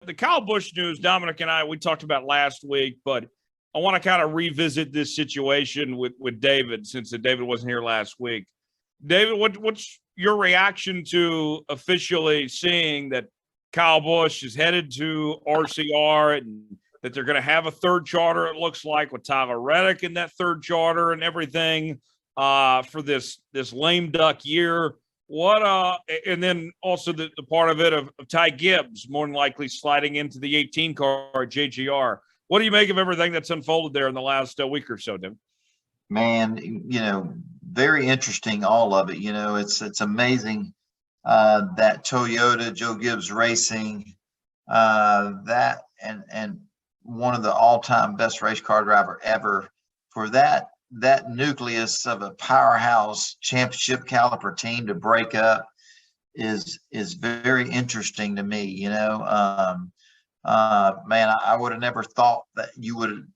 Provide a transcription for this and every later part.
the Kyle Busch news, Dominic and we talked about last week, but I want to kind of revisit this situation with David, since David wasn't here last week. David, what's your reaction to officially seeing that Kyle Busch is headed to RCR and that they're going to have a third charter, it looks like, with Tyler Reddick in that third charter and everything for this lame duck year? And then also the part of it of Ty Gibbs more than likely sliding into the 18 car at JGR. What do you make of everything that's unfolded there in the last week or so, Tim? Man, very interesting, all of it. It's amazing that Toyota, Joe Gibbs Racing, that and one of the all-time best race car driver ever, for that nucleus of a powerhouse championship caliber team to break up is very interesting to me. Man, I would have never thought that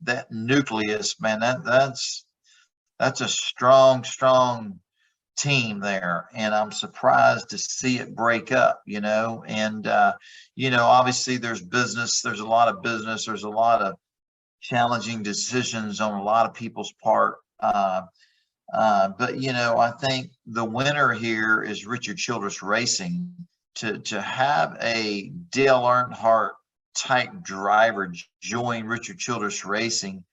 that nucleus, man, that's a strong team there, and I'm surprised to see it break up, and obviously there's a lot of business, there's a lot of challenging decisions on a lot of people's part, but I think the winner here is Richard Childress Racing. To have a Dale Earnhardt type driver join Richard Childress Racing,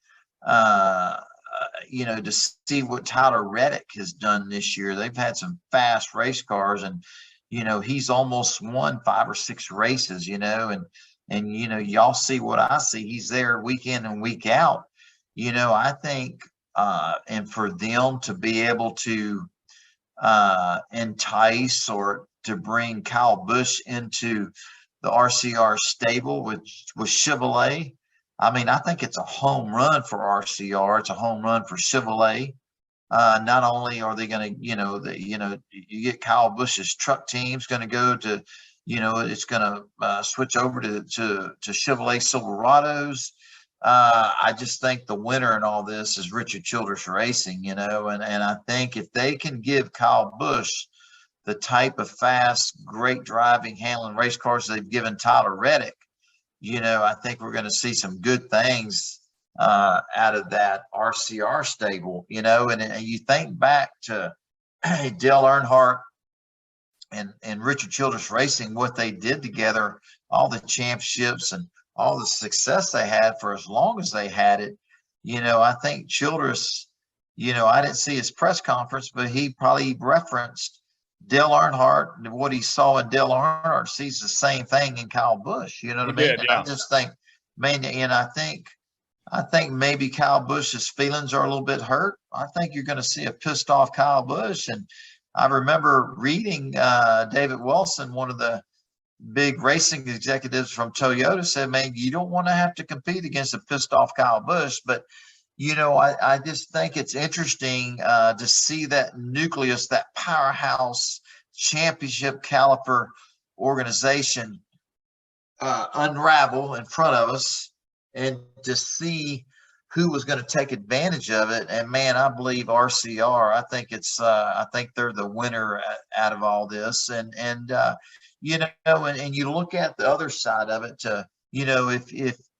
to see what Tyler Reddick has done this year. They've had some fast race cars, and he's almost won 5 or 6 races, and y'all see what I see. He's there week in and week out. I think and for them to be able to entice or to bring Kyle Busch into the RCR stable with Chevrolet, I mean, I think it's a home run for RCR. It's a home run for Chevrolet. Not only are they going to, you get Kyle Busch's truck team's going to go to, it's going to switch over to Chevrolet Silverados. I just think the winner in all this is Richard Childress Racing, and I think if they can give Kyle Busch the type of fast, great driving, handling race cars they've given Tyler Reddick, I think we're going to see some good things out of that RCR stable, and you think back to Dale Earnhardt and Richard Childress Racing, what they did together, all the championships and all the success they had for as long as they had it. I think Childress, I didn't see his press conference, but he probably referenced Dale Earnhardt, and what he saw in Dale Earnhardt sees the same thing in Kyle Busch. You know what I mean? Yeah. I just think, man, and I think maybe Kyle Busch's feelings are a little bit hurt. I think you're going to see a pissed off Kyle Busch. And I remember reading David Wilson, one of the big racing executives from Toyota, said, man, you don't want to have to compete against a pissed off Kyle Busch. But I just think it's interesting to see that nucleus, that powerhouse championship caliber organization unravel in front of us, and to see who was going to take advantage of it. And man, I believe RCR. I think they're the winner out of all this. And you look at the other side of it.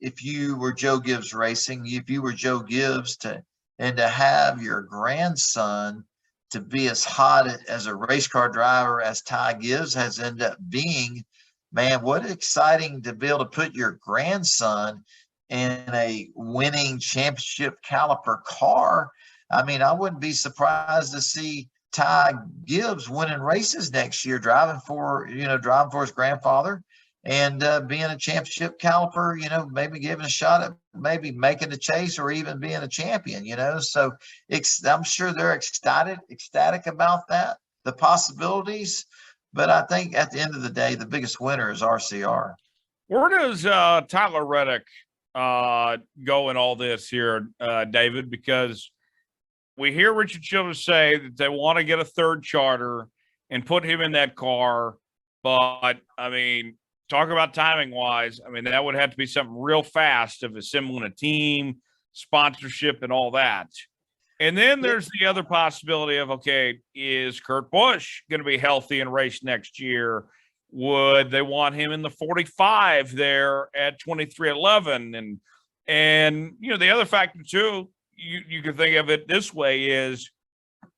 If you were Joe Gibbs Racing, if you were Joe Gibbs to have your grandson to be as hot as a race car driver as Ty Gibbs has ended up being, man, what exciting to be able to put your grandson in a winning championship caliber car. I mean, I wouldn't be surprised to see Ty Gibbs winning races next year, driving for his grandfather, and being a championship caliber, maybe giving a shot at maybe making the chase or even being a champion, So I'm sure they're ecstatic about that, the possibilities. But I think at the end of the day, the biggest winner is RCR. Where does Tyler Reddick go in all this here, David? Because we hear Richard Childress say that they want to get a third charter and put him in that car. But, I mean, talk about timing wise. I mean, that would have to be something real fast of assembling a team, sponsorship, and all that. And then there's the other possibility of, okay, is Kurt Busch going to be healthy and race next year? Would they want him in the 45 there at 2311? And the other factor too, you can think of it this way is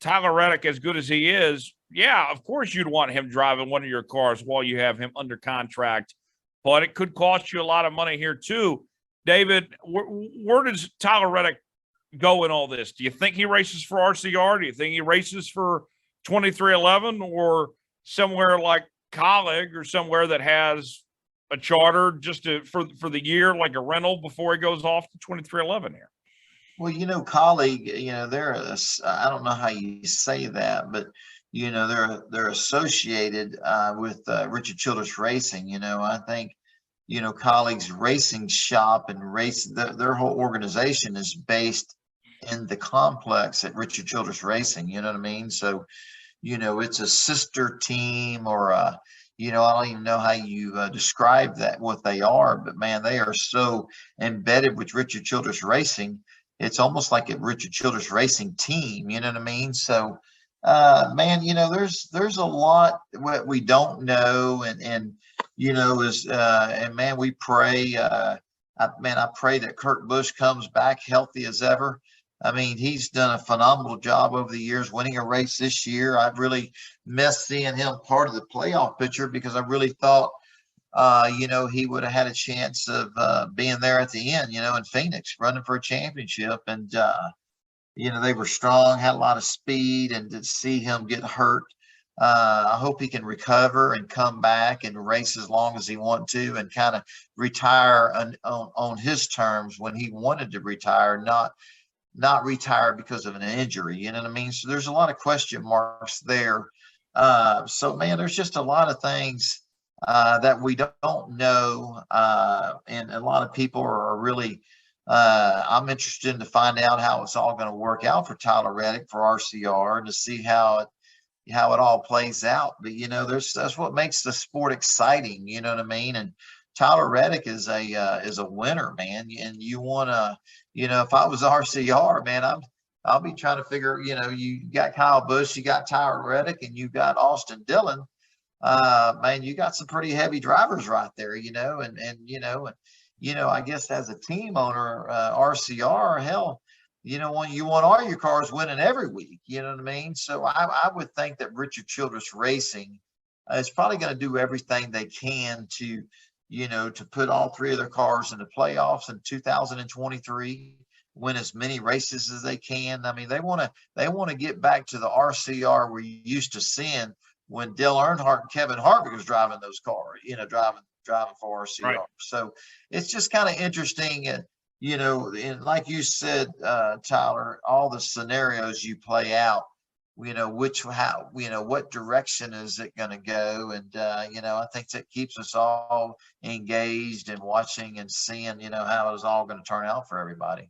Tyler Reddick, as good as he is, yeah, of course you'd want him driving one of your cars while you have him under contract, but it could cost you a lot of money here too. David, where does Tyler Reddick go in all this? Do you think he races for RCR? Do you think he races for 2311 or somewhere like Colleague or somewhere that has a charter just for the year, like a rental before he goes off to 2311 here? Well, Colleague, I don't know how you say that, but they're associated with Richard Childress Racing. I think Colleague's racing shop and their whole organization is based in the complex at Richard Childress Racing. You know what I mean? So it's a sister team or I don't even know how you describe that, what they are, but man, they are so embedded with Richard Childress Racing. It's almost like a Richard Childress Racing team, you know what I mean? So, man, there's a lot what we don't know, and man, we pray. I pray that Kurt Busch comes back healthy as ever. I mean, he's done a phenomenal job over the years, winning a race this year. I really missed seeing him part of the playoff picture because I really thought he would have had a chance of being there at the end, in Phoenix, running for a championship. And, they were strong, had a lot of speed, and to see him get hurt, I hope he can recover and come back and race as long as he wants to and kind of retire on his terms when he wanted to retire, not retire because of an injury, you know what I mean? So there's a lot of question marks there. So, man, there's just a lot of things that we don't know, and a lot of people are really I'm interested in to find out how it's all going to work out for Tyler Reddick for RCR and to see how it all plays out. But that's what makes the sport exciting, you know what I mean? And Tyler Reddick is a winner, man. And you want to, if I was RCR, man, I'll be trying to figure, you got Kyle Busch, you got Tyler Reddick, and you got Austin Dillon. Man, you got some pretty heavy drivers right there, I guess as a team owner, RCR, hell, when you want all your cars winning every week, you know what I mean? So I would think that Richard Childress Racing is probably going to do everything they can to put all three of their cars in the playoffs in 2023, win as many races as they can. I mean, they want to get back to the RCR we're used to seeing when Dale Earnhardt and Kevin Harvick was driving those cars, driving for RCR. Right. So it's just kind of interesting. And, and like you said, Tyler, all the scenarios you play out, what direction is it going to go? And, I think that keeps us all engaged and watching and seeing, how it's all going to turn out for everybody.